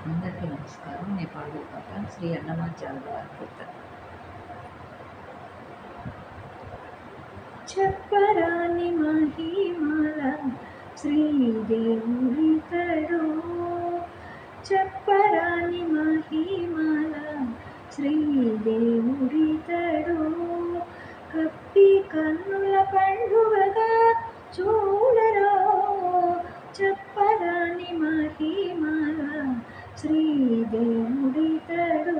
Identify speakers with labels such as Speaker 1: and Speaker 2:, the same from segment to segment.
Speaker 1: అందరికీ నమస్కారం. నేను పాడే పాట శ్రీ అన్నమాచార్య గారి కీర్తన. చెప్పరాని మహిమల శ్రీదేవుడితడు, చెప్పరాని మహిమల శ్రీదేవుడితడు, కప్పి కన్నుల పండుగగా చూడరో. చెప్పరాని మహిమల శ్రీదేవుడితడు,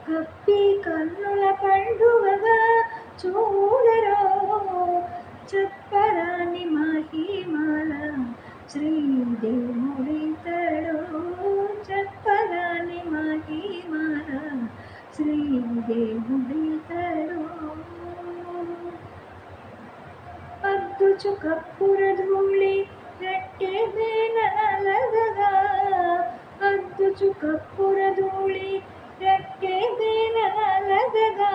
Speaker 1: కప్పి కన్నుల పండుగగా చూడరో. చెప్పరాని మహిమల శ్రీదేవుడితడు, చెప్పరాని మహిమల శ్రీదేవుడితడు. అద్దుచు కప్పుర ధూళి రెట్టె మేనలగగా, అద్దుచు కప్పుర ధూళి రెట్టె మేనలగగా,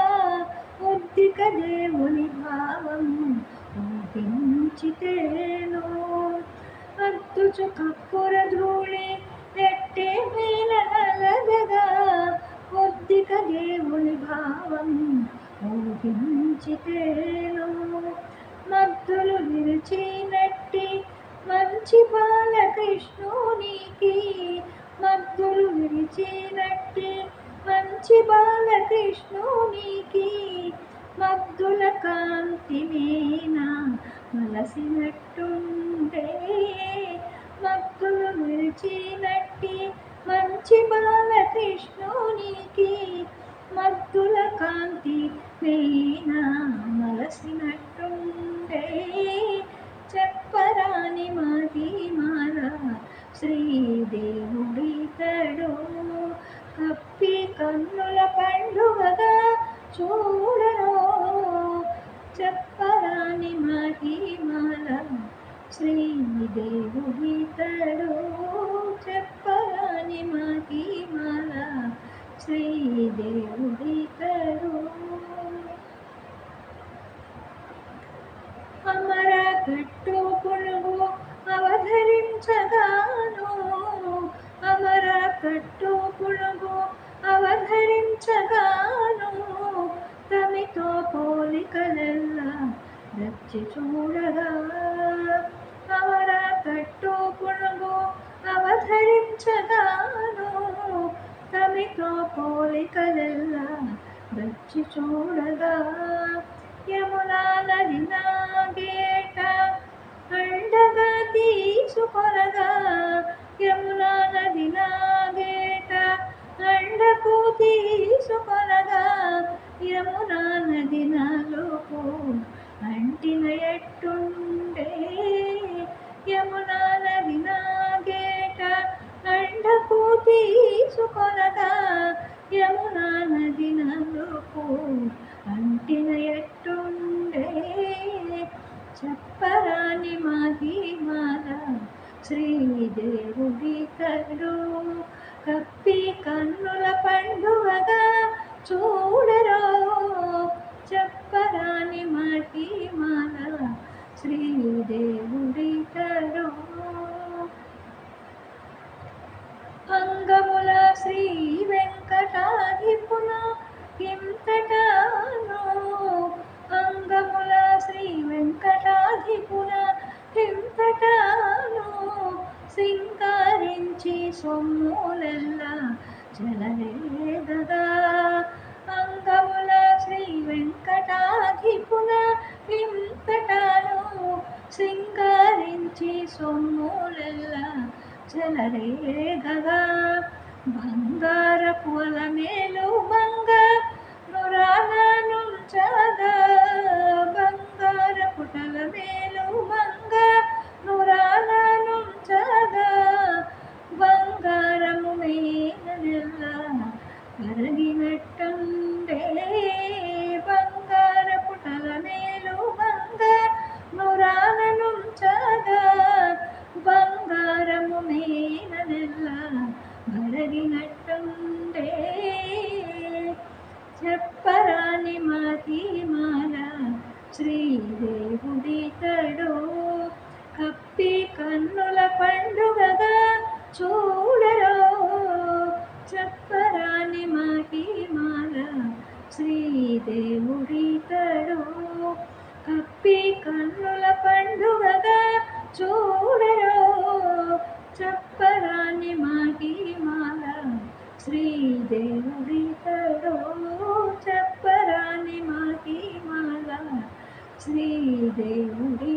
Speaker 1: ఒద్దిక దేవుని భావం ఊహించితేను. అద్దుచు కప్పుర ధూళి రెట్టె మేనలగగా, ఒద్దిక దేవుని భావం ఊహించితేను. మద్దులు విరిచినట్టి మంచి బాలకృష్ణునికి, మద్దులు విరిచినట్టి మంచి బాలకృష్ణునికి, మద్దుల కాంతి మీనా మలసినట్టుండే. మద్దులు విరిచినట్టి మంచి బాలకృష్ణునికి, మద్దుల కాంతి మీనా మలసినట్టుండే. చెప్పరాని మహిమల శ్రీదేవుడితడు, కప్పి కన్నుల పండుగగా చూడరో. చెప్పరాని మహిమల శ్రీదేవుడితడు, చెప్పరాని మహిమల శ్రీదేవుడితడు. అమర కట్టు పులుగు అవధరించగాను, అమర కట్టు పులుగు అవధరించగాను, తమితో పోలికలెల్లా రచ్చి చూడగా. అమర కట్టు పులుగు అవధరించగాను, తమితో పోలికలెల్లా రచ్చి చూడగా. యమునా నది నాగేట అండగా తీసుకొనగా, యమునా నది నాగేట అండకు తీసుకొనగా, యమునా నది నలుపు అంటిన ఎట్టుండే. యమునా నది నాగేట అండకు తీసుకొనగా, యమునా నది నలుపు అంటిన ఎట్టుండే. చెప్పరాని మహిమల శ్రీదేవుడితడు, కప్పి కన్నుల పండుగగా చూడరో. చెప్పరాని మహిమల శ్రీదేవుడితడు. అంగముల శ్రీ వెంకటాధిపున కింతటాను, అంగముల శ్రీ వెంకటాధిపున కింతటాను, సింగారించి సొమ్ములెల్లా చెలరేగగా. అంగముల శ్రీ వెంకటాధిపున కింతటాను, సింగారించి సొమ్ములెల్లా చెలరేగగా. బంగారపు అలమేలు మంగ నురాలనుంచగా, బంగారపు అలమేలు మంగ నురాలనుంచగా, బంగారము మేనెల్లా కరిగినట్టుండే. బంగారపు అలమేలు మంగ నురాలనుంచగా, బంగారము మేనెల్లా కరిగినట్టుండే. చెప్పరాని మహిమల శ్రీదేవుడితడు, కప్పి కన్నుల పండుగగా చూడరో. శ్రీదేవుడితడో